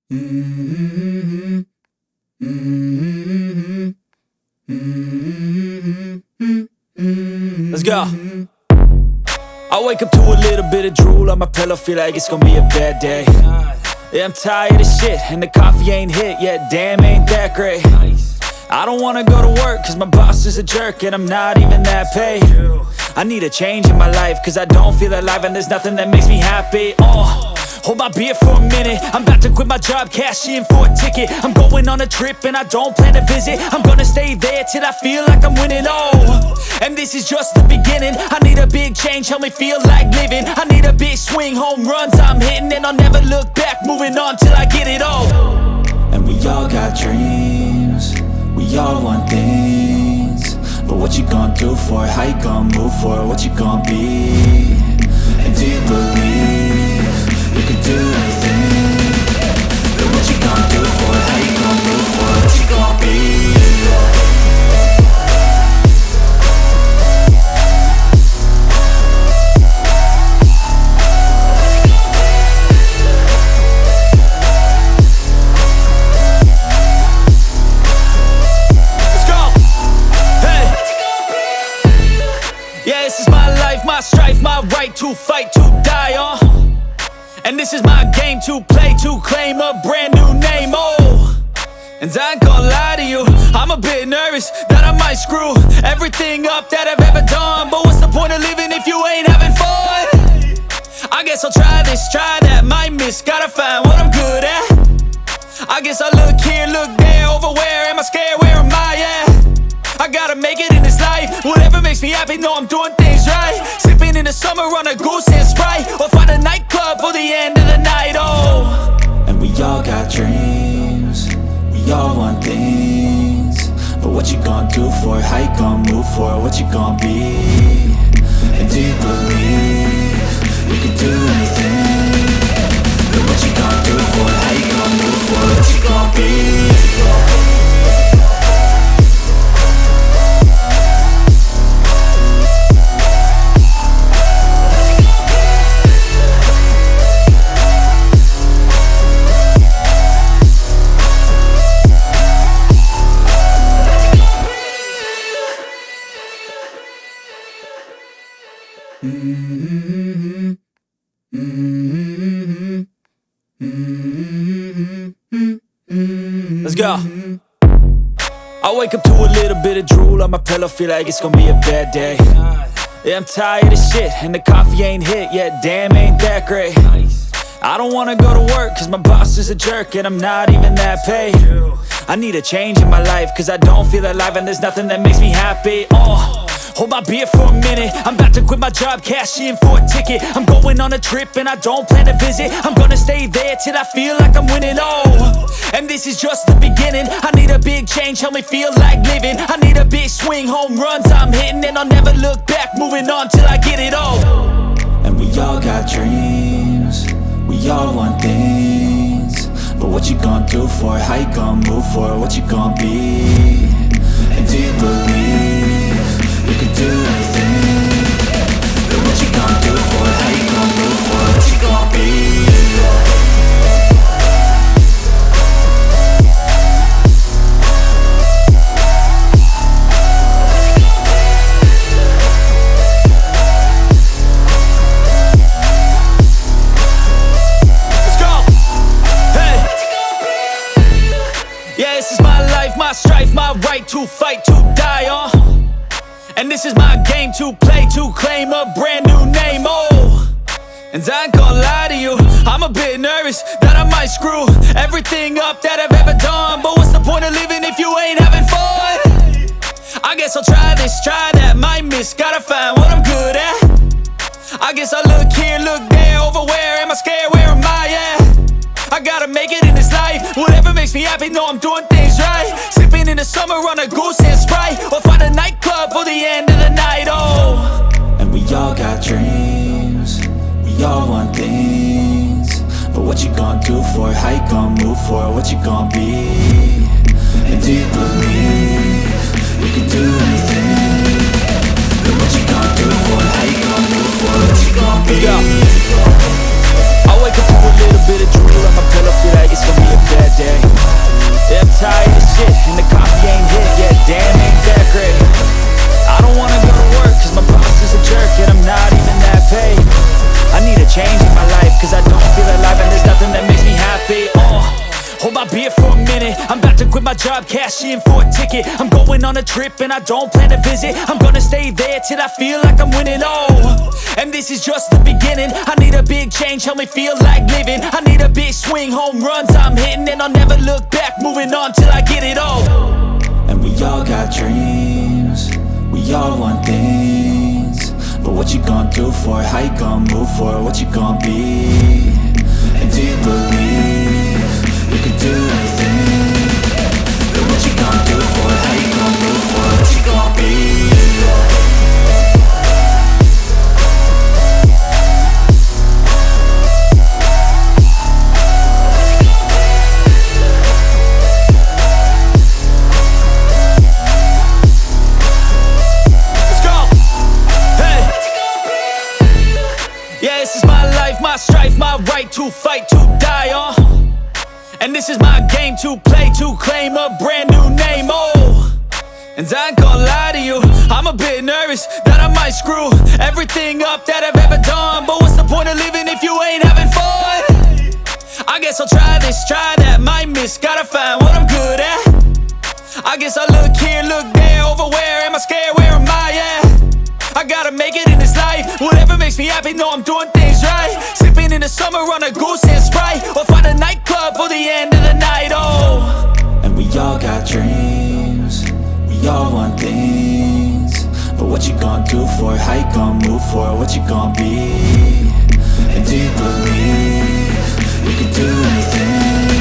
Mm-hmm. Mm-hmm. Mm-hmm. Let's go. I wake up to a little bit of drool on my pillow, feel like it's gonna be a bad day. Yeah, I'm tired of shit, and the coffee ain't hit yet, damn, ain't that great. I don't wanna go to work, cause my boss is a jerk, and I'm not even that paid. I need a change in my life, cause I don't feel alive, and there's nothing that makes me happy. Hold my beer for a minute, I'm about to quit my job, cash in for a ticket. I'm going on a trip and I don't plan to visit. I'm gonna stay there till I feel like I'm winning, and this is just the beginning. I need a big change, help me feel like living. I need a big swing, home runs I'm hitting, and I'll never look back, moving on till I get it all. And we all got dreams, we all want things, but what you gonna do for it? How you gonna move for it? What you gonna be? And do you believe you can do anything? But what you gonna do for it? How you gonna move for it? What you gonna be? Yeah, this is my life, my strife, my right to fight, to die on. And this is my game to play, to claim a brand new name, And I ain't gonna lie to you, I'm a bit nervous that I might screw everything up that I've ever done. But what's the point of living if you ain't having fun? I guess I'll try this, try that, might miss, gotta find what I'm good at. I guess I look here, look there, over where am I scared, where am I at? I gotta make it in this life, whatever makes me happy, know I'm doing things right. Sipping in the summer on a goose and Sprite, or find a nightclub for the end of the night, And we all got dreams, we all want things, but what you gonna do for it? How you gonna move for it? What you gonna be? And do you believe you can do anything? But what you gonna do for it? How you gonna move for it? What you gonna be? Mm-hmm. Mm-hmm. Mm-hmm. Let's go. I wake up to a little bit of drool on my pillow, feel like it's gonna be a bad day. Yeah, I'm tired of shit, and the coffee ain't hit yet, damn, ain't that great. I don't wanna go to work, cause my boss is a jerk, and I'm not even that paid. I need a change in my life, cause I don't feel alive, and there's nothing that makes me happy. Hold my beer for a minute, I'm about to quit my job, cash in for a ticket. I'm going on a trip and I don't plan to visit. I'm gonna stay there till I feel like I'm winning, and this is just the beginning. I need a big change, help me feel like living. I need a big swing, home runs I'm hitting, and I'll never look back, moving on till I get it all. And we all got dreams, we all want things, but what you gonna do for it? How you gonna move for it? What you gonna be? And do you believe you can do anything? But what you gonna do for it? How you gonna move for it? What you gonna be? Let's go. Hey. Yeah, this is my life, my strife, my right to fight, to die on. And this is my game to play, to claim a brand new name, And I ain't gonna lie to you, I'm a bit nervous that I might screw everything up that I've ever done. But what's the point of living if you ain't having fun? I guess I'll try this, try that, might miss, gotta find what I'm good at. I guess I look here, look there, over where am I scared, where am I at? I gotta make it in this life, whatever makes me happy, know I'm doing things right. Sipping in the summer on a goose and Sprite, or find a nightclub for the end of the night, And we all got dreams, we all want things, but what you gonna do for it? How you gonna move for it? What you gonna be? And do you believe you can do anything? But what you gonna do for it? How you gonna move for it? What you gonna be? I wake up to a little bit of drool on my pillow, feel like it's gonna be a Hold my beer for a minute, I'm about to quit my job, cash in for a ticket. I'm going on a trip and I don't plan to visit. I'm gonna stay there till I feel like I'm winning, oh. And this is just the beginning. I need a big change, help me feel like living. I need a big swing, home runs I'm hitting. And I'll never look back, moving on till I get it all. And we all got dreams, we all want things. But what you gonna do for it? How you gonna move for it? What you gonna be? And do you believe you can do anything? But what you gonna do for it? How you gonna move for it? What you gonna be? Yeah, this is my life, my strife, my right to fight, to die on. And this is my game to play, to claim a brand new name, oh. And I ain't gonna lie to you, I'm a bit nervous that I might screw everything up that I've ever done. But what's the point of living if you ain't having fun? I guess I'll try this, try that, might miss, gotta find what I'm good at. I guess I look here, look there, over where am I scared, where am I at? I gotta make it in this life. Whatever makes me happy, know I'm doing things right. Sipping in the summer on a goose and Sprite, or find a nightclub for the end of the night, oh. And we all got dreams, we all want things. But what you gonna do for it? How you gonna move for it? What you gonna be? And do you believe you can do anything?